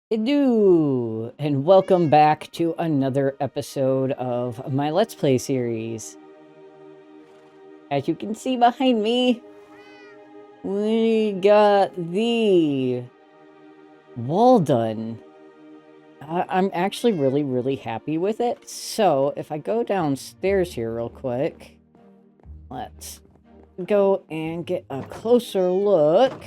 Hello, and welcome back to another episode of my Let's Play series. As you can see behind me, we got the wall done. I'm actually really happy with it. So, if I go downstairs here real quick, let's go and get a closer look.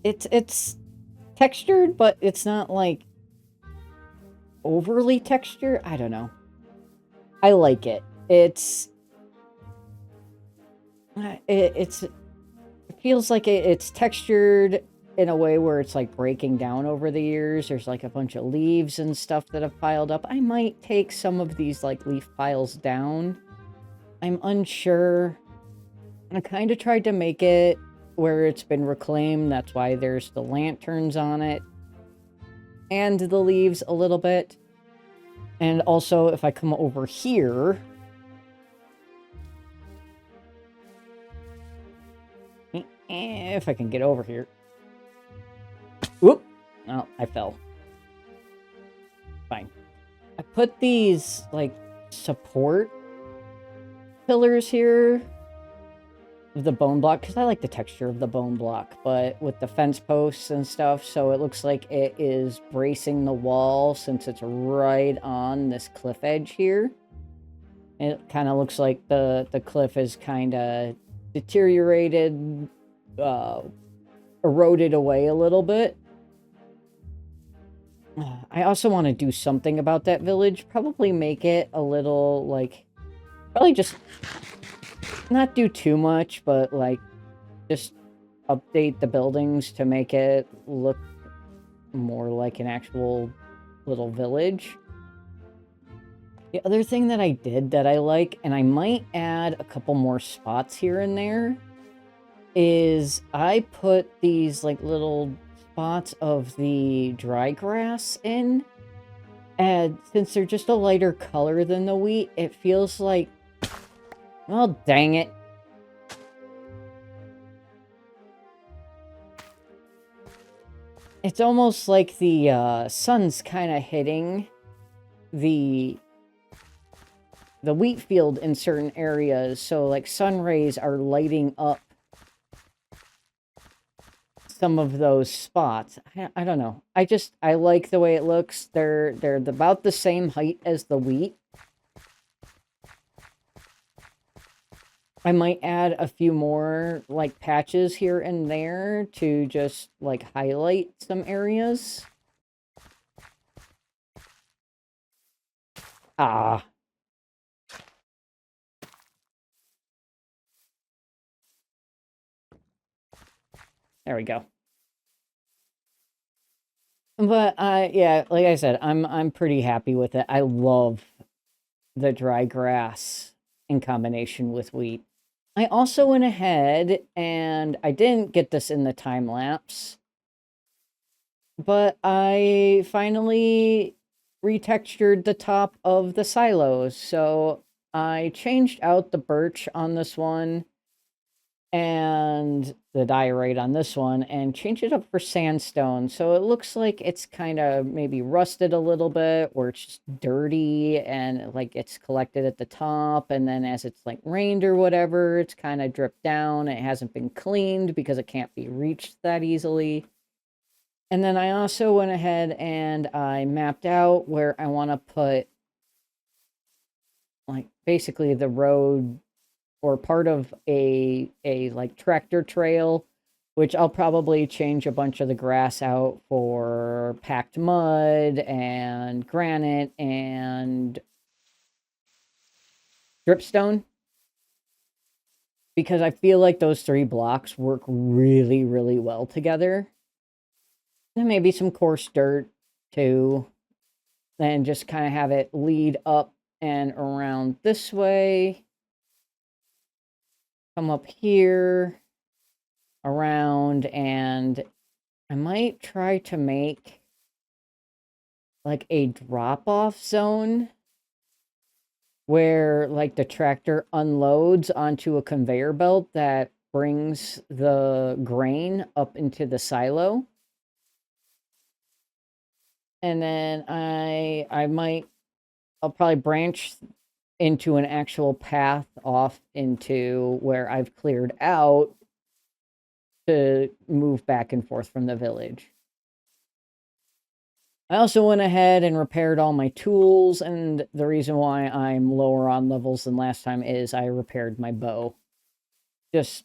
It's textured, but it's not like overly textured. I don't know. I like it. It feels like it's textured in a way where it's like breaking down over the years. There's like a bunch of leaves and stuff that have piled up. I might take some of these like leaf piles down. I'm unsure. I kind of tried to make it where it's been reclaimed. That's why there's the lanterns on it and the leaves a little bit. And also, if I come over here, if I can get over here. Whoop! Oh, I fell. Fine. I put these, like, support pillars here of the bone block, because I like the texture of the bone block, but with the fence posts and stuff, so it looks like it is bracing the wall since it's right on this cliff edge here. It kind of looks like the cliff is kind of deteriorated, eroded away a little bit. I also want to do something about that village. Probably make it a little, like... Probably just... Not do too much, but, like... Just update the buildings to make it look more like an actual little village. The other thing that I did that I like, and I might add a couple more spots here and there, is I put these, like, little spots of the dry grass in, and since they're just a lighter color than the wheat, it feels like... Well, dang it. It's almost like the sun's kind of hitting the wheat field in certain areas, so like sun rays are lighting up some of those spots. I don't know. I like the way it looks. They're about the same height as the wheat. I might add a few more like patches here and there to just like highlight some areas. Ah. There we go. But yeah, like I said, I'm pretty happy with it. I love the dry grass in combination with wheat. I also went ahead and I didn't get this in the time lapse, but I finally retextured the top of the silos. So I changed out the birch on this one and the diorite on this one and change it up for sandstone. So it looks like it's kind of maybe rusted a little bit or it's just dirty and like it's collected at the top. And then as it's like rained or whatever, it's kind of dripped down. It hasn't been cleaned because it can't be reached that easily. And then I also went ahead and I mapped out where I want to put like basically the road or part of a like tractor trail, which I'll probably change a bunch of the grass out for packed mud and granite and dripstone, because I feel like those three blocks work really well together. And maybe some coarse dirt too. Then just kind of have it lead up and around this way. Come up here, around, and I might try to make like a drop-off zone where like the tractor unloads onto a conveyor belt that brings the grain up into the silo. And then I'll probably branch into an actual path off into where I've cleared out to move back and forth from the village. I also went ahead and repaired all my tools, and the reason why I'm lower on levels than last time is I repaired my bow. Just,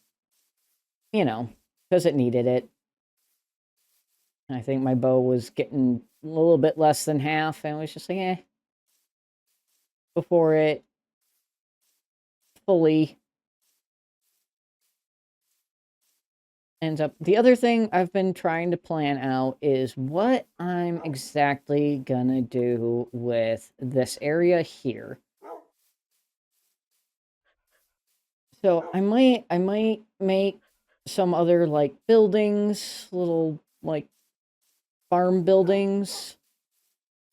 you know, because it needed it. I think my bow was getting a little bit less than half, and it was just like, eh. Before it fully ends up. The other thing I've been trying to plan out is what I'm exactly gonna do with this area here. So I might make some other like buildings, little like farm buildings.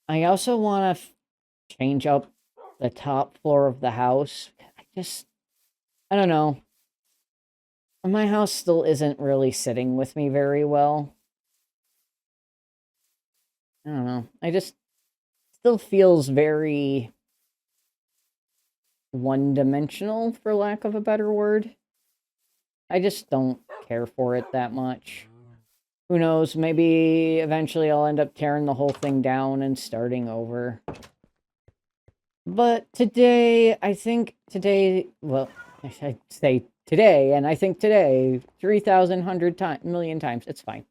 I also want to change up the top floor of the house. I don't know. My house still isn't really sitting with me very well. I don't know. I just still feels very one-dimensional, for lack of a better word. I just don't care for it that much. Who knows, maybe eventually I'll end up tearing the whole thing down and starting over. But today, well, I should say today, and I think today, 3,000 million times, it's fine.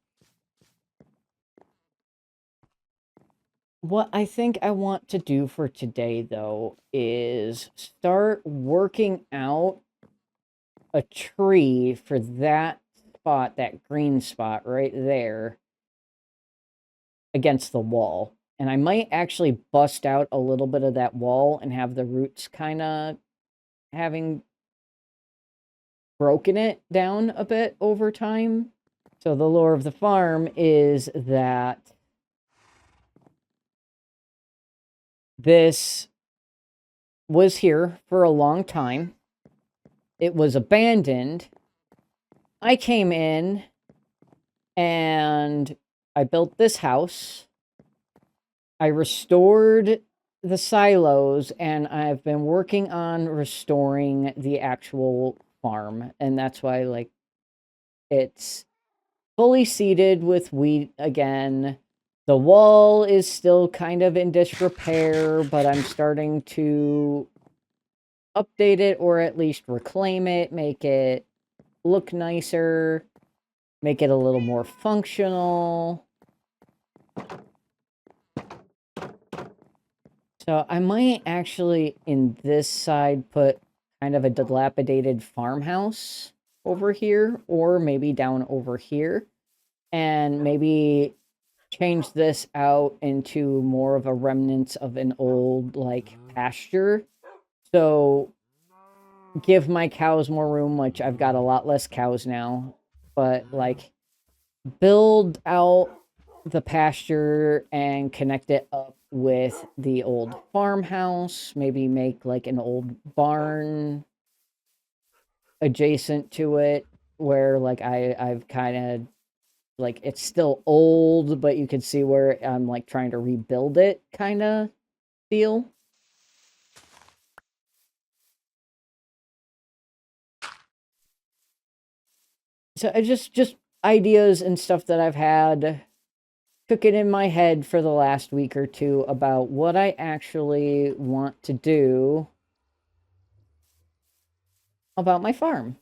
What I think I want to do for today, though, is start working out a tree for that spot, that green spot right there, against the wall. And I might actually bust out a little bit of that wall and have the roots kind of having broken it down a bit over time. So the lore of the farm is that this was here for a long time. It was abandoned. I came in and I built this house. I restored the silos, and I've been working on restoring the actual farm. And that's why, like, it's fully seeded with wheat again. The wall is still kind of in disrepair, but I'm starting to update it, or at least reclaim it, make it look nicer, make it a little more functional. So I might actually, in this side, put kind of a dilapidated farmhouse over here, or maybe down over here, and maybe change this out into more of a remnants of an old, like, pasture. So give my cows more room, which I've got a lot less cows now, but, like, build out the pasture and connect it up with the old farmhouse, maybe make, like, an old barn adjacent to it, where, like, I've kind of, like, it's still old, but you can see where I'm, like, trying to rebuild it, kind of feel. So I just ideas and stuff that I've had cooking in my head for the last week or two about what I actually want to do about my farm.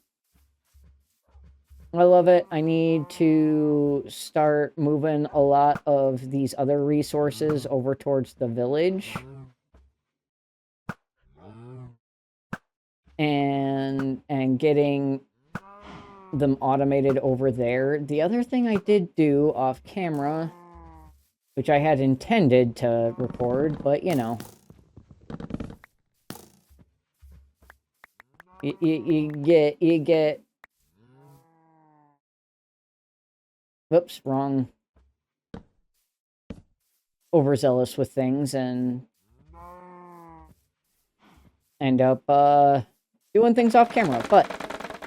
I love it. I need to start moving a lot of these other resources over towards the village. And getting them automated over there. The other thing I did do off camera, which I had intended to record, but you know, you get whoops, wrong, overzealous with things and end up doing things off camera. But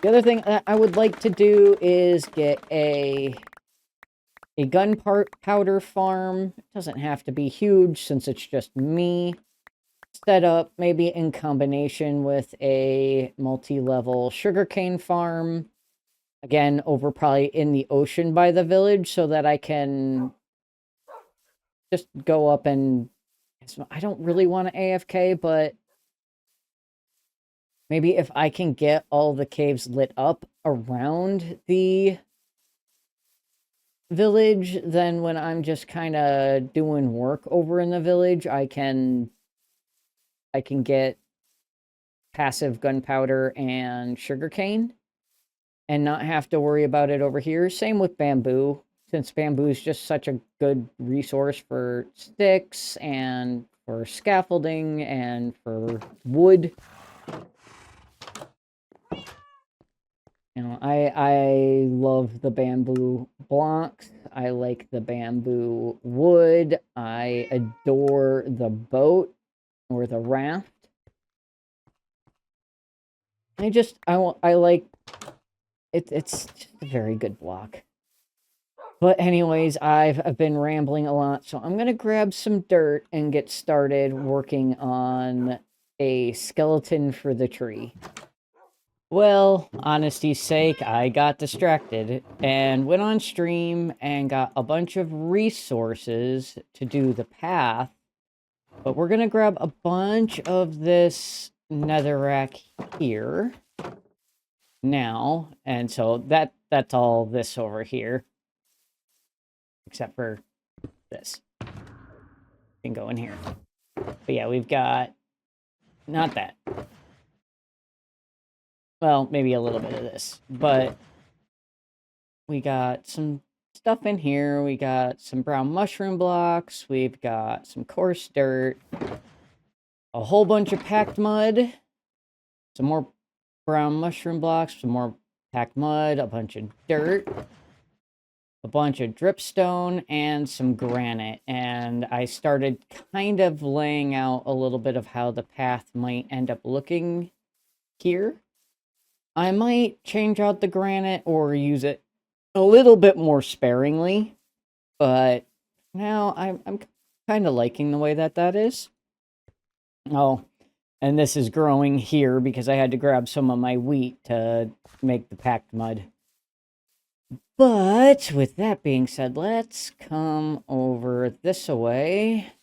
The other thing that I would like to do is get a gunpowder farm. It doesn't have to be huge since it's just me. Set up maybe in combination with a multi-level sugarcane farm. Again, over probably in the ocean by the village so that I can just go up and... I don't really want to AFK, but maybe if I can get all the caves lit up around the village, then when I'm just kind of doing work over in the village, I can get passive gunpowder and sugarcane and not have to worry about it over here. Same with bamboo, since bamboo is just such a good resource for sticks and for scaffolding and for wood. You know, I love the bamboo blocks. I like the bamboo wood. I adore the boat or the raft. I like it. It's just a very good block. But anyways, I've been rambling a lot, so I'm gonna grab some dirt and get started working on a skeleton for the tree. Well, honesty's sake, I got distracted and went on stream and got a bunch of resources to do the path. But we're gonna grab a bunch of this netherrack here now, and so that's all this over here. Except for this. Can go in here. But yeah, we've got... not that. Well, maybe a little bit of this. But we got some stuff in here. We got some brown mushroom blocks. We've got some coarse dirt. A whole bunch of packed mud. Some more brown mushroom blocks. Some more packed mud. A bunch of dirt. A bunch of dripstone and some granite, and I started kind of laying out a little bit of how the path might end up looking here. I might change out the granite or use it a little bit more sparingly, but now I'm kind of liking the way that is. Oh, and this is growing here because I had to grab some of my wheat to make the packed mud. But with that being said, let's come over this way.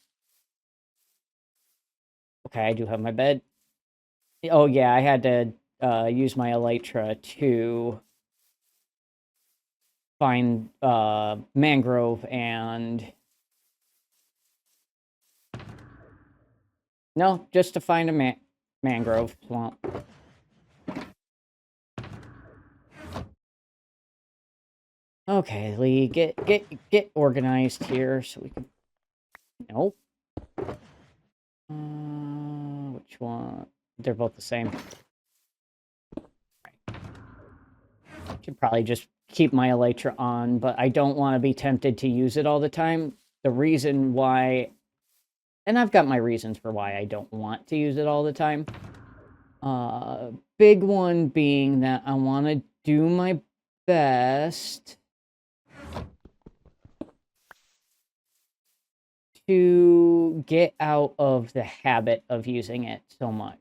Okay, I do have my bed. Oh yeah, I had to use my elytra to find mangrove and... no, just to find a mangrove swamp. Okay, Lee, get organized here so we can... nope. Which one? They're both the same. Should probably just keep my elytra on, but I don't want to be tempted to use it all the time. The reason why... and I've got my reasons for why I don't want to use it all the time. Big one being that I want to do my best to get out of the habit of using it so much.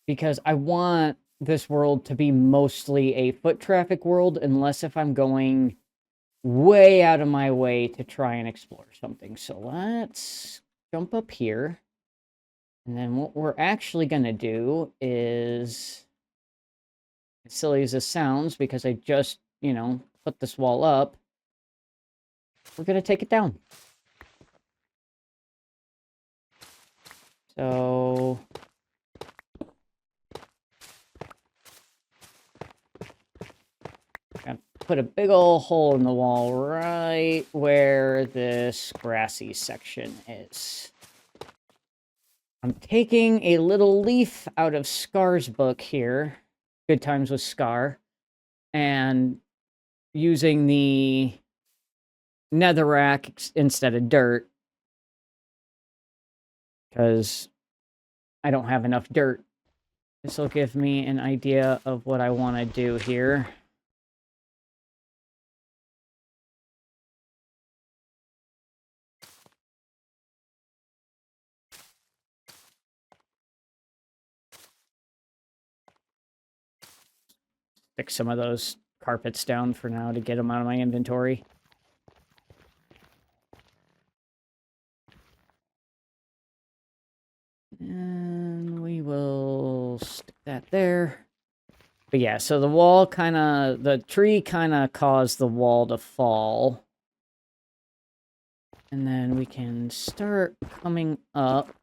Because I want this world to be mostly a foot traffic world, unless if I'm going way out of my way to try and explore something. So let's jump up here. And then what we're actually going to do is, as silly as this sounds, because I just, you know, put this wall up, we're going to take it down. So... I'm gonna put a big old hole in the wall right where this grassy section is. I'm taking a little leaf out of Scar's book here, Good Times with Scar, and using the netherrack instead of dirt, because I don't have enough dirt This will give me an idea of what I want to do here. Stick some of those carpets down for now to get them out of my inventory. And we will stick that there. But yeah, so the wall the tree kind of caused the wall to fall. And then we can start coming up.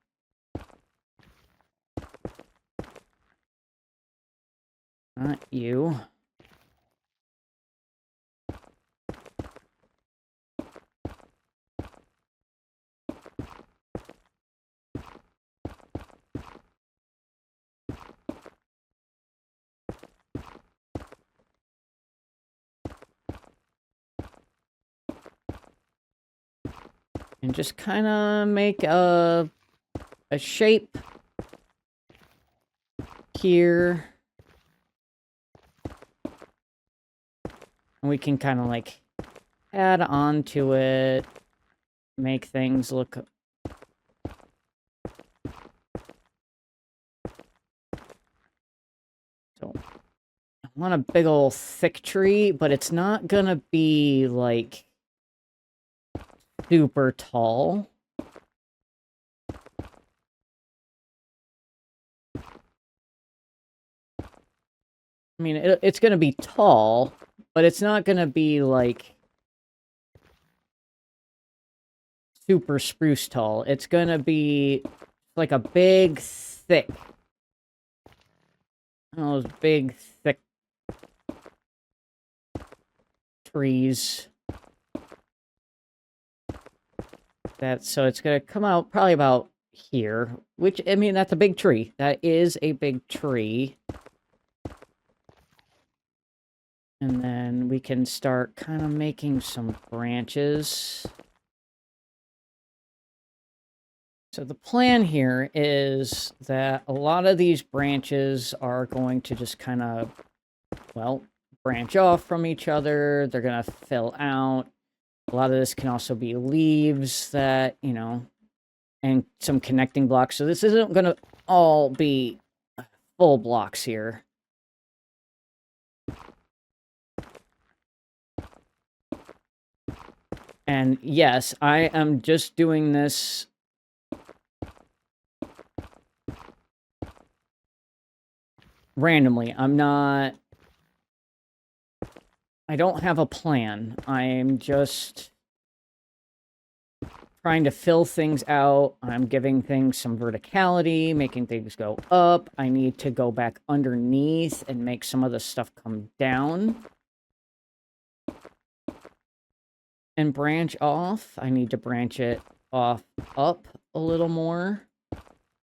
Not you. And just kind of make a shape here. And we can kind of like add on to it, make things look... So, I want a big old thick tree, but it's not gonna be like super tall. I mean, it's gonna be tall, but it's not gonna be like super spruce tall. It's gonna be like a big, thick... Those big, thick trees. So it's gonna come out probably about here, which, I mean, that's a big tree. That is a big tree. And then we can start kind of making some branches. So the plan here is that a lot of these branches are going to just kind of, well, branch off from each other. They're going to fill out. A lot of this can also be leaves that, you know, and some connecting blocks. So this isn't going to all be full blocks here. And yes, I am just doing this randomly. I don't have a plan. I'm just trying to fill things out. I'm giving things some verticality, making things go up. I need to go back underneath and make some of the stuff come down and branch off. I need to branch it off up a little more.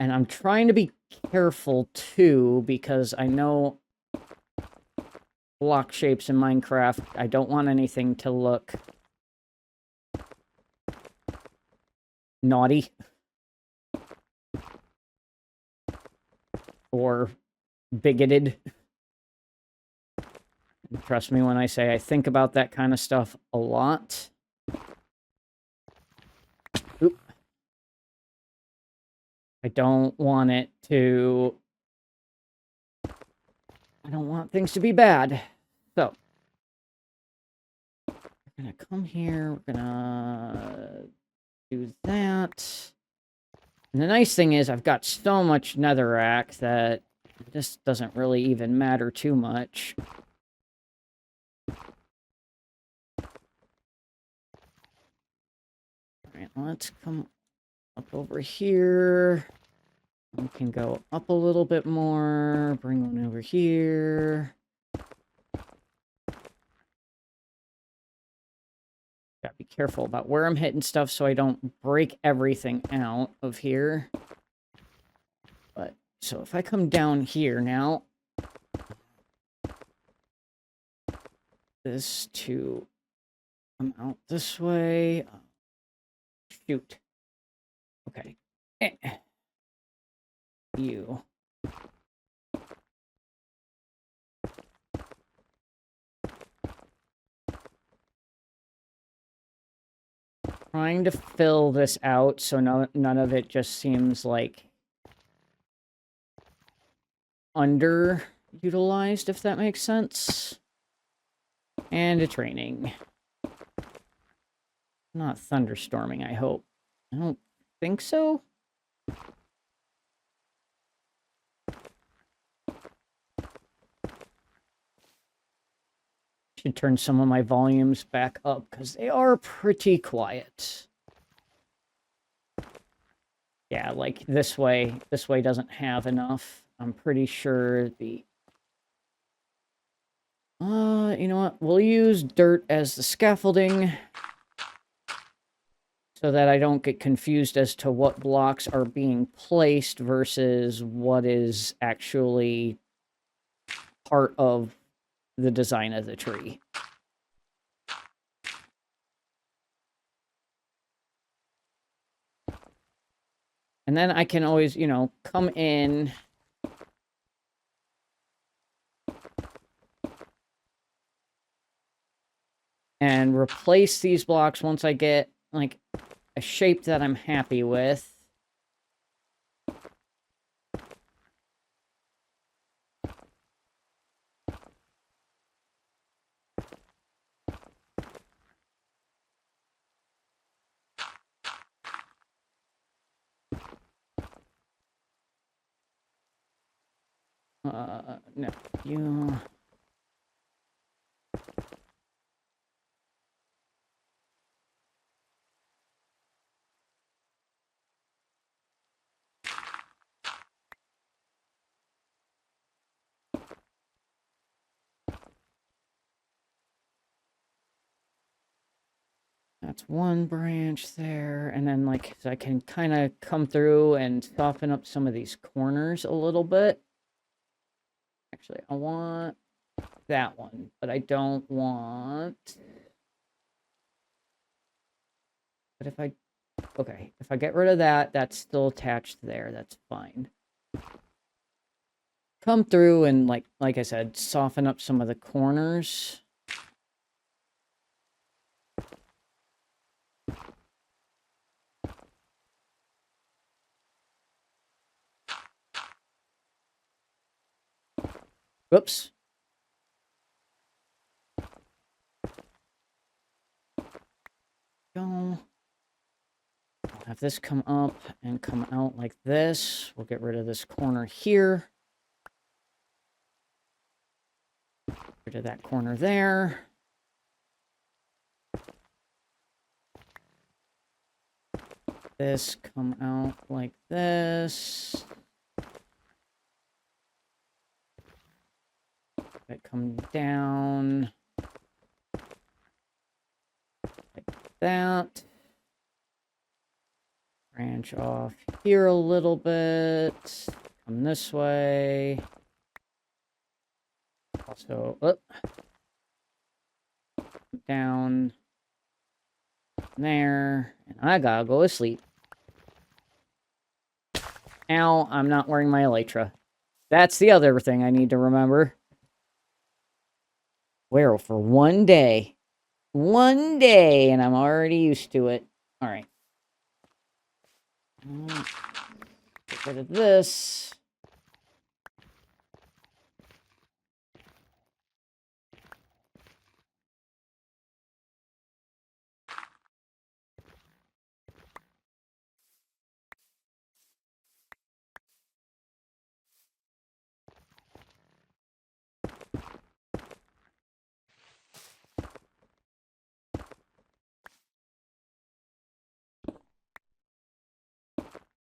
And I'm trying to be careful too, because I know block shapes in Minecraft, I don't want anything to look naughty or bigoted. Trust me when I say I think about that kind of stuff a lot. Oop. I don't want it to... I don't want things to be bad. So, we're gonna come here, we're gonna do that. And the nice thing is I've got so much netherrack that this doesn't really even matter too much. Alright, let's come up over here. We can go up a little bit more, bring one over here. Gotta be careful about where I'm hitting stuff so I don't break everything out of here. But, so if I come down here now, this to come out this way. Shoot. Okay. You. trying to fill this out so none of it just seems like underutilized, if that makes sense. And it's raining. Not thunderstorming, I hope. I don't think so. Should turn some of my volumes back up because they are pretty quiet. Yeah, like this way doesn't have enough. I'm pretty sure the... you know what? We'll use dirt as the scaffolding so that I don't get confused as to what blocks are being placed versus what is actually part of the design of the tree. And then I can always, you know, come in and replace these blocks once I get, like, a shape that I'm happy with. No, you... That's one branch there, and then, like, so I can kind of come through and soften up some of these corners a little bit. Actually, I want that one, but I don't want... But if I... Okay, if I get rid of that, that's still attached there. That's fine. Come through and, like I said, soften up some of the corners. Whoops. Go. I'll have this come up and come out like this. We'll get rid of this corner here. Get rid of that corner there. This come out like this. That come down like that. Branch off here a little bit. Come this way. Also, up. Down. There. And I gotta go to sleep. Ow, I'm not wearing my elytra. That's the other thing I need to remember. Wear for one day. One day, and I'm already used to it. Alright. Get rid of this.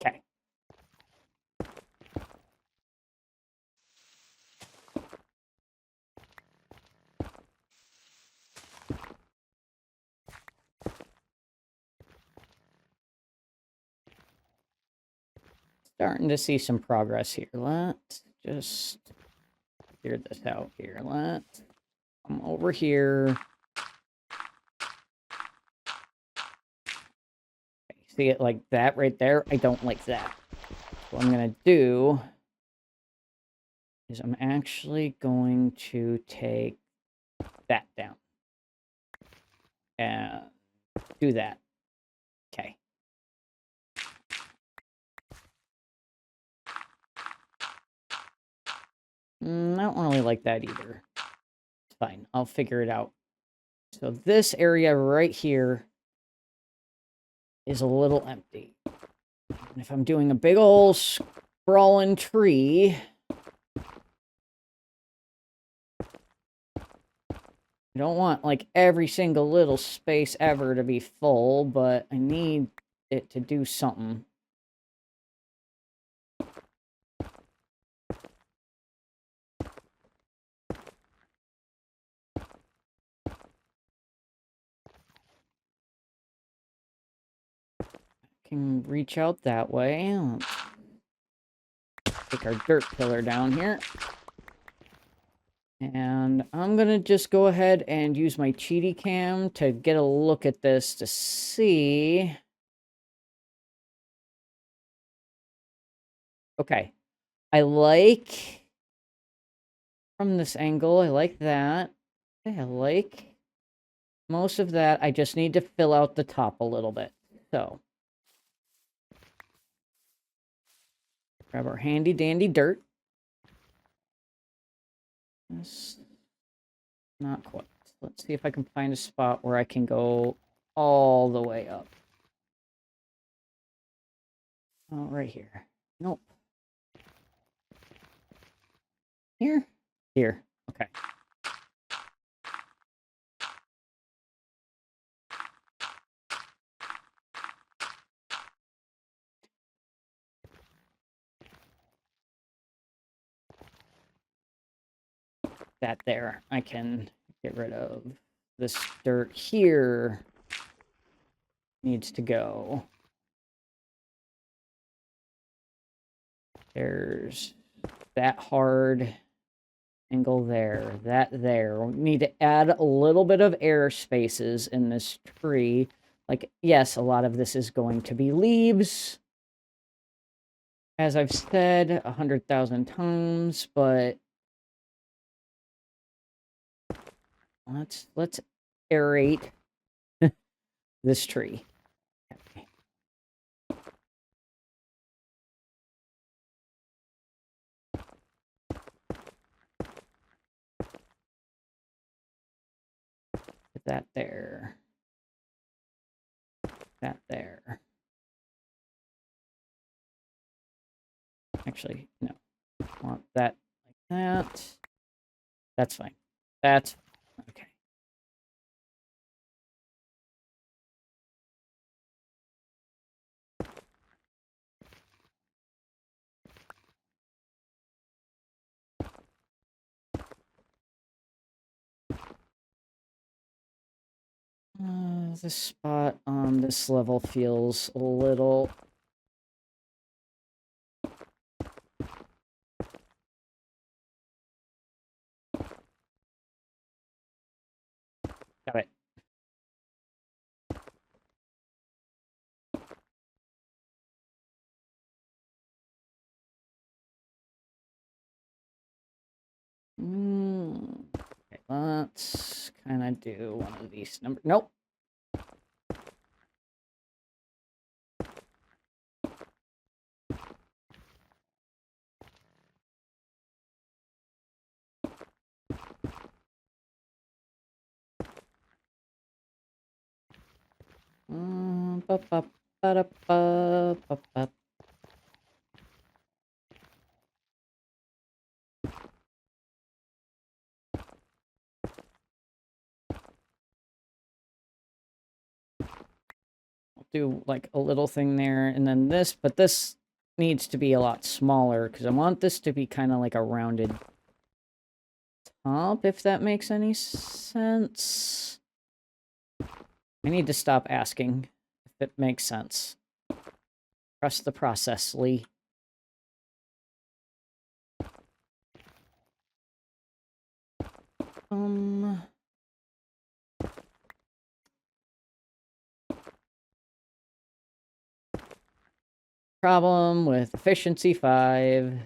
Okay. Starting to see some progress here. Let's just clear this out here. Let's come over here. Okay, see it like that right there? I don't like that. What I'm going to do is I'm actually going to take that down and do that. Okay. I don't really like that either. It's fine. I'll figure it out. So this area right here is a little empty. And if I'm doing a big ol' sprawling tree... I don't want, like, every single little space ever to be full, but I need it to do something. Can reach out that way. Let's take our dirt pillar down here. And I'm gonna just go ahead and use my cheaty cam to get a look at this to see. Okay. I like from this angle, I like that. Okay, I like most of that. I just need to fill out the top a little bit. So grab our handy dandy dirt. This, not quite. Let's see if I can find a spot where I can go all the way up. Oh, right here. Nope. Here? Here. Okay. That there. I can get rid of this dirt here. Needs to go. There's that hard angle there. That there. We need to add a little bit of air spaces in this tree. Like, yes, a lot of this is going to be leaves. As I've said 100,000 times, but let's aerate this tree. Okay. Put that there. That there. Actually, no. I want that like that. That's fine. That's okay. This spot on this level feels a little... Got it. Okay, let's kind of do one of these numbers. Nope. Ba, ba, ba, da, ba, ba, ba. I'll do like a little thing there and then this, but this needs to be a lot smaller because I want this to be kind of like a rounded top, if that makes any sense. I need to stop asking if it makes sense. Trust the process, Lee. Problem with efficiency 5.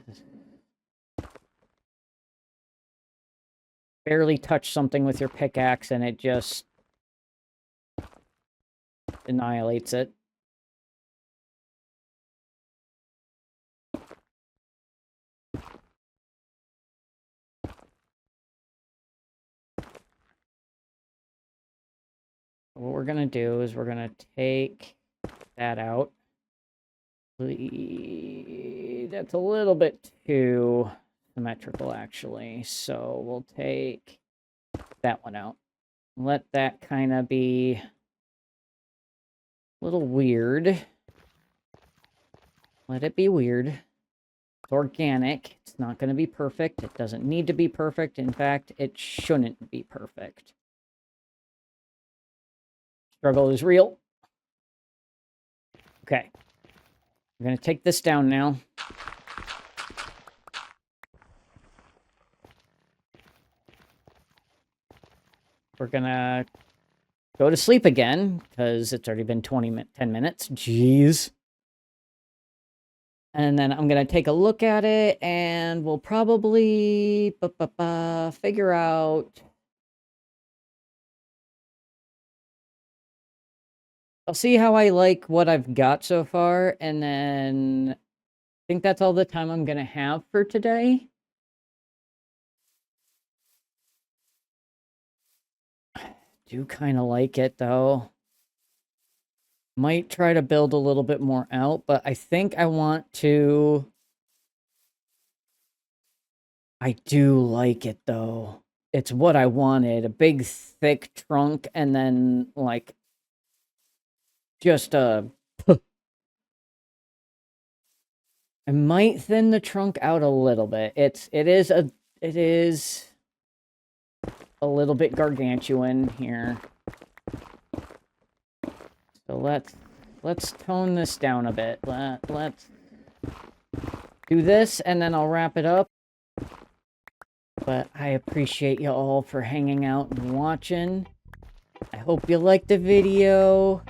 Barely touch something with your pickaxe and it just annihilates it. What we're going to do is we're going to take that out. That's a little bit too symmetrical, actually. So we'll take that one out. Let that kind of be a little weird. Let it be weird. It's organic. It's not going to be perfect. It doesn't need to be perfect. In fact, it shouldn't be perfect. Struggle is real. Okay. We're going to take this down now. We're going to go to sleep again, because it's already been 10 minutes. Jeez. And then I'm going to take a look at it, and we'll probably figure out... I'll see how I like what I've got so far, and then I think that's all the time I'm going to have for today. Do kind of like it, though. Might try to build a little bit more out, but I think I want to... I do like it, though. It's what I wanted. A big, thick trunk, and then, like, just a... I might thin the trunk out a little bit. It is a little bit gargantuan here. So let's tone this down a bit. Let's do this, and then I'll wrap it up. But I appreciate you all for hanging out and watching. I hope you liked the video,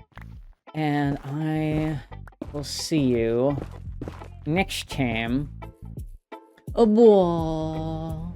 and I will see you next time. Bye.